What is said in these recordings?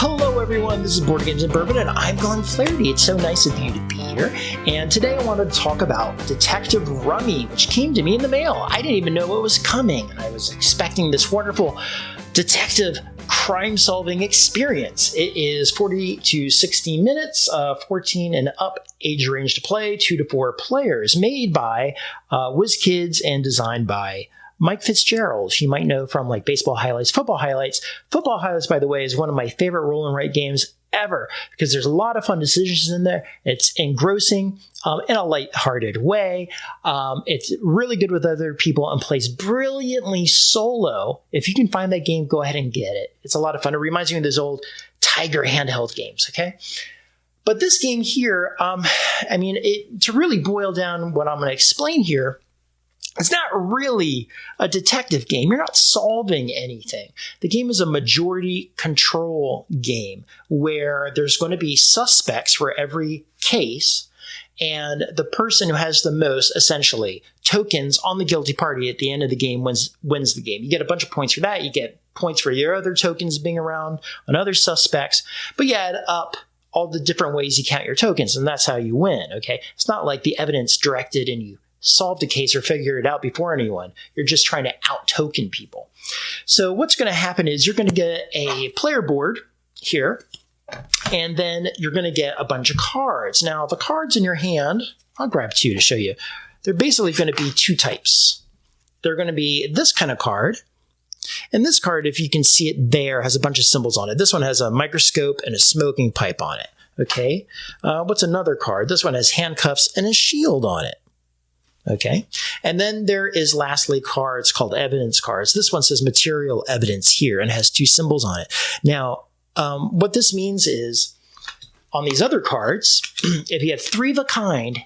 Hello everyone, this is Board Games and Bourbon, and I'm Glenn Flaherty. It's so nice of you to be here. And today I wanted to talk about Detective Rummy, which came to me in the mail. I didn't even know it was coming, and I was expecting this wonderful detective crime-solving experience. It is 40 to 60 minutes, 14 and up age range to play, 2 to 4 players, made by WizKids and designed by Mike Fitzgerald. You might know from like baseball highlights, football highlights. Football highlights, by the way, is one of my favorite roll and write games ever because there's a lot of fun decisions in there. It's engrossing in a lighthearted way. It's really good with other people and plays brilliantly solo. If you can find that game, go ahead and get it. It's a lot of fun. It reminds me of those old Tiger handheld games, okay? But this game here, to really boil down what I'm going to explain here, it's not really a detective game. You're not solving anything. The game is a majority control game where there's going to be suspects for every case, and the person who has the most, essentially, tokens on the guilty party at the end of the game wins the game. You get a bunch of points for that. You get points for your other tokens being around on other suspects, but you add up all the different ways you count your tokens, and that's how you win, okay? It's not like the evidence directed and you solve the case or figure it out before anyone. You're just trying to out-token people. So what's going to happen is you're going to get a player board here, and then you're going to get a bunch of cards. Now, the cards in your hand, I'll grab 2 to show you. They're basically going to be 2 types. They're going to be this kind of card, and this card, if you can see it there, has a bunch of symbols on it. This one has a microscope and a smoking pipe on it. Okay. What's another card? This one has handcuffs and a shield on it. Okay. And then there is lastly cards called evidence cards. This one says material evidence here and has 2 symbols on it. Now, what this means is on these other cards, if you have 3 of a kind,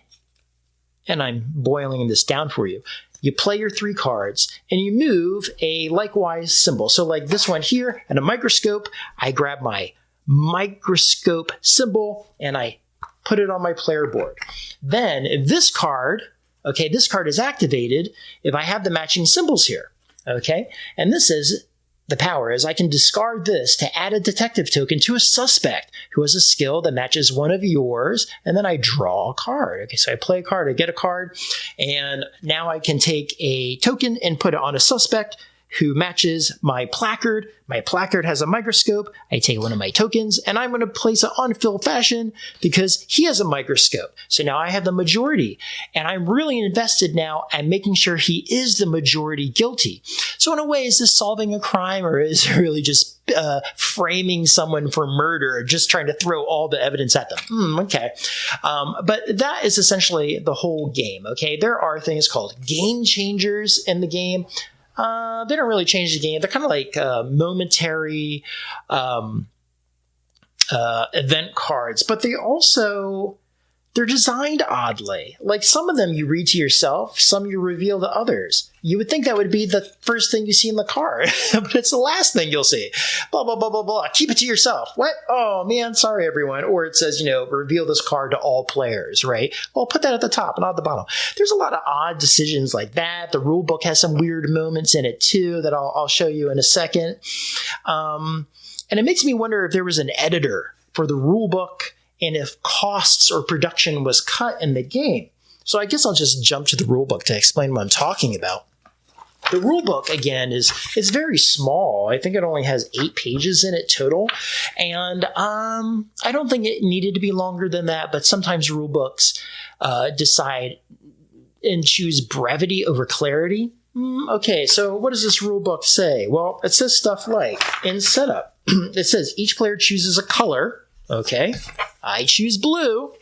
and I'm boiling this down for you, you play your 3 cards and you move a likewise symbol. So like this one here and a microscope, I grab my microscope symbol and I put it on my player board. Then if this card is activated if I have the matching symbols here, okay? And this is, the power is I can discard this to add a detective token to a suspect who has a skill that matches one of yours, and then I draw a card. Okay, so I play a card, I get a card, and now I can take a token and put it on a suspect who matches my placard. My placard has a microscope. I take one of my tokens, and I'm going to place it on Phil Fashion because he has a microscope. So now I have the majority, and I'm really invested now at making sure he is the majority guilty. So in a way, is this solving a crime, or is it really just framing someone for murder, or just trying to throw all the evidence at them? Okay. But that is essentially the whole game, okay? There are things called game changers in the game. They don't really change the game. They're kind of like momentary event cards, but they're designed oddly. Like some of them you read to yourself, some you reveal to others. You would think that would be the first thing you see in the card, but it's the last thing you'll see. Blah, blah, blah, blah, blah. Keep it to yourself. What? Oh, man, sorry, everyone. Or it says, reveal this card to all players, right? Well, put that at the top, not at the bottom. There's a lot of odd decisions like that. The rule book has some weird moments in it, too, that I'll show you in a second. And it makes me wonder if there was an editor for the rule book and if costs or production was cut in the game. So I guess I'll just jump to the rule book to explain what I'm talking about. The rule book, again, is very small. I think it only has 8 pages in it total. And I don't think it needed to be longer than that, but sometimes rule books decide and choose brevity over clarity. Okay, so what does this rule book say? Well, it says stuff like, in setup, it says each player chooses a color. Okay, I choose blue.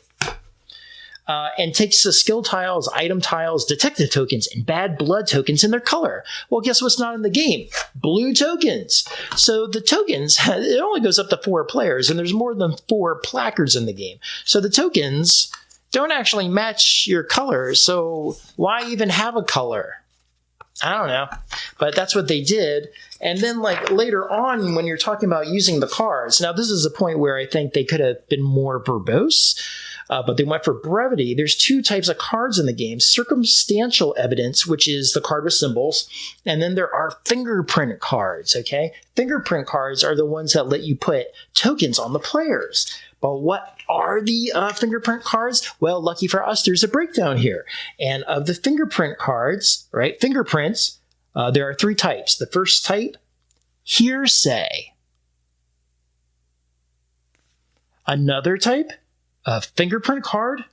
And takes the skill tiles, item tiles, detective tokens, and bad blood tokens in their color. Well, guess what's not in the game? Blue tokens. So the tokens, it only goes up to 4 players, and there's more than 4 placards in the game. So the tokens don't actually match your colors, so why even have a color? I don't know, but that's what they did. And then like later on when you're talking about using the cards, now this is a point where I think they could have been more verbose. but they went for brevity. There's two types of cards in the game: circumstantial evidence, which is the card with symbols, and then there are fingerprint cards. Okay, fingerprint cards are the ones that let you put tokens on the players. But what are the fingerprint cards? Well, lucky for us, there's a breakdown here. And of the fingerprint cards, right, fingerprints, there are three types. The first type, hearsay. Another type of fingerprint card,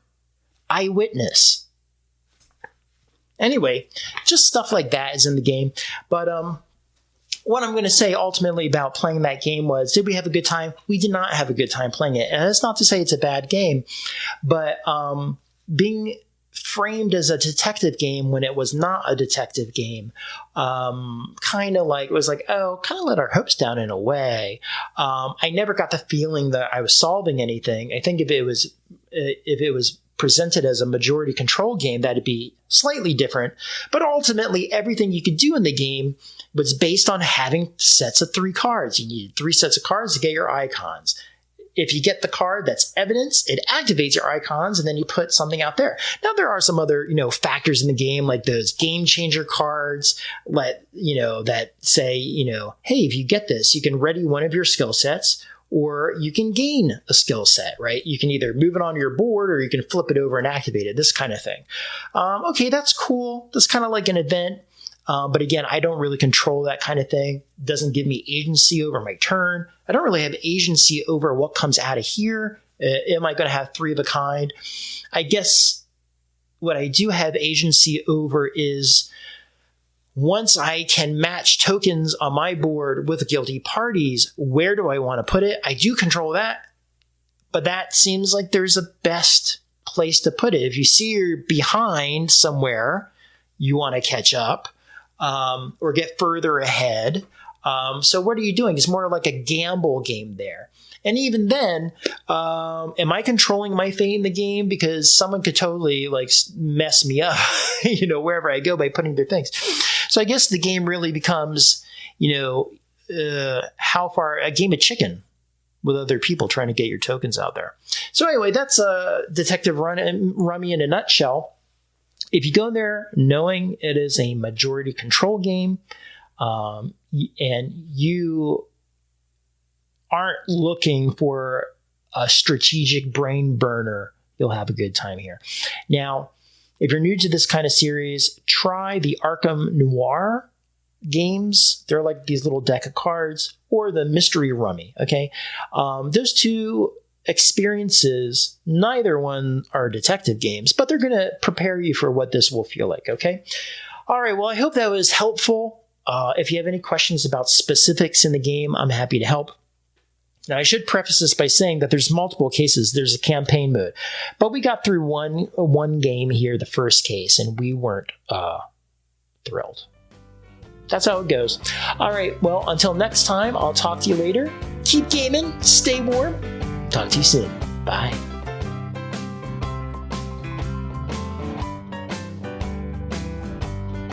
eyewitness. Anyway, just stuff like that is in the game. But what I'm going to say ultimately about playing that game was, did we have a good time? We did not have a good time playing it. And that's not to say it's a bad game, but being framed as a detective game when it was not a detective game, kind of like, it was like, oh, kind of let our hopes down in a way. I never got the feeling that I was solving anything. I think if it was presented as a majority control game, that'd be slightly different. But ultimately, everything you could do in the game was based on having sets of 3 cards. You needed 3 sets of cards to get your icons. If you get the card that's evidence, it activates your icons, and then you put something out there. Now, there are some other, factors in the game, like those game changer cards, that say, hey, if you get this, you can ready one of your skill sets, or you can gain a skill set, right? You can either move it onto your board, or you can flip it over and activate it, this kind of thing. Okay, that's cool. That's kind of like an event. But again, I don't really control that kind of thing. It doesn't give me agency over my turn. I don't really have agency over what comes out of here. Am I going to have 3 of a kind? I guess what I do have agency over is, once I can match tokens on my board with guilty parties, where do I want to put it? I do control that, but that seems like there's a best place to put it. If you see you're behind somewhere, you want to catch up. Or get further ahead. So what are you doing? It's more like a gamble game there. And even then, am I controlling my fate in the game? Because someone could totally mess me up, wherever I go by putting their things. So I guess the game really becomes, how far a game of chicken with other people trying to get your tokens out there. So anyway, that's Detective Rummy in a nutshell. If you go there knowing it is a majority control game, and you aren't looking for a strategic brain burner, you'll have a good time here. Now, if you're new to this kind of series, try the Arkham Noir games. They're like these little deck of cards, or the Mystery Rummy, okay? Those two experiences, neither one are detective games, but they're going to prepare you for what this will feel like, okay? All right, well, I hope that was helpful. If you have any questions about specifics in the game, I'm happy to help. Now, I should preface this by saying that there's multiple cases. There's a campaign mode, but we got through one game here, the first case, and we weren't thrilled. That's how it goes. All right, well, until next time, I'll talk to you later. Keep gaming, stay warm. Talk to you soon. Bye.